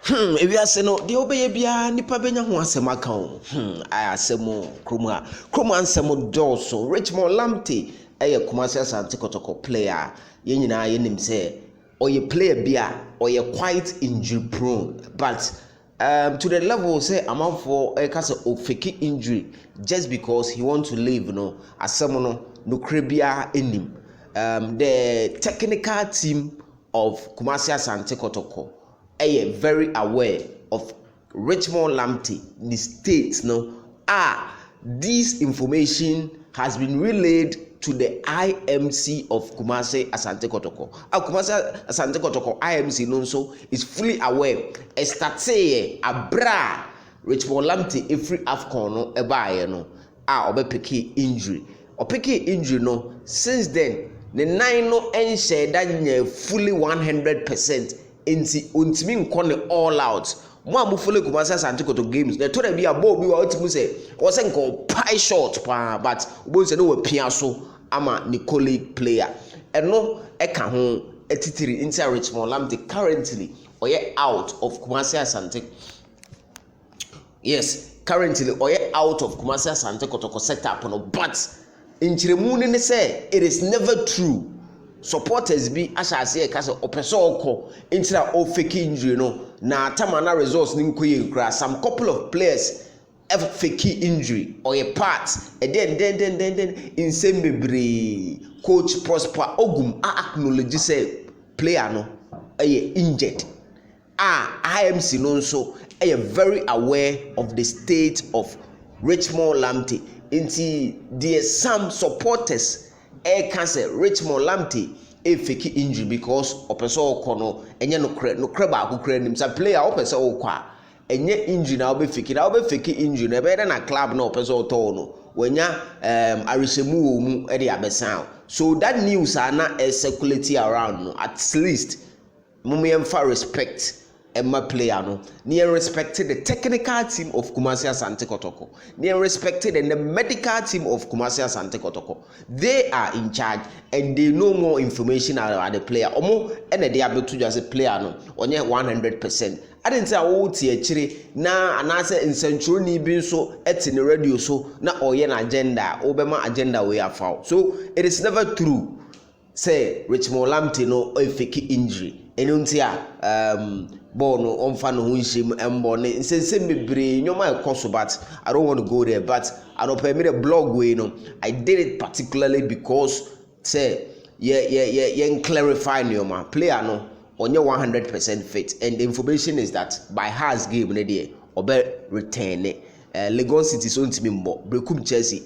If you say no, the obey bia nipa benya ho asem aka ho. I asemo kroma. Kroma ansemo doso. Richmond Lamptey eye Kumasi Asante Kotoko player. Ye nyina ye nim say oye player bia oye quite injury prone, but to the level say amount for a case of fake injury just because he want to leave, asemo no krebia enim. The technical team of Kumasi Asante Kotoko very aware of Richmond Lamptey, the states this information has been relayed to the IMC of Kumasi Asante Kotoko. Kumasi Asante Kotoko IMC also is fully aware. Estate abra Richmond Lamptey every AFCON obe picky injury. Or picky injury since then the nine share that fully 100%. Inti untimi nkone all out mo amufole Kumasi Asante Kotoko games the told be a ball bi wa otimu say o se nko pie shot pa but obo se no we pia so ama ni colleague player eno eka ho etitiri inti Richmond Lamptey currently oye out of Kumasi Asante. Yes, currently oye out of Kumasi Asante Kotoko setup but inchiremu ne say it is never true. Supporters be ashase e kase opeso okọ intira o fake injury na tamana results ni nkoye nkra some couple of players have fake injury or a part and then in same bebre coach Prosper Ogum acknowledge say player no injured. IMC so very aware of the state of Richmond Lamptey. Inti there some supporters cancer Richmond Lamptey fake injury because opeso kono enye no kreba akukra nim sa player opeso okwa enye injury na obe fake injury na be na club na opeso to no wanya arisemu mu e de abesan. So that news na circulating around at least mumyemfa respect Emma player near respected the technical team of Kumasi Asante Kotoko, near respected and the medical team of Kumasi Asante Kotoko. They are in charge and they know more information about the player. Omo and they are able to just a player on 100%. I didn't say chiri na anase in central ni bin so et in the radio so na oyen agenda obema agenda we are found. So it is never true. Say Richmond Lamptey no fake injury. Enuntia ball no onfa no hunshim embo ne nsense bebre nyoma ekoso but I don't want to go there but I don't permit a blog way I did it particularly because say yeah clarify nyoma player no onye 100% fit and the information is that by has game ne dey obe return Lagos City so ntimi mbo Brekum Chelsea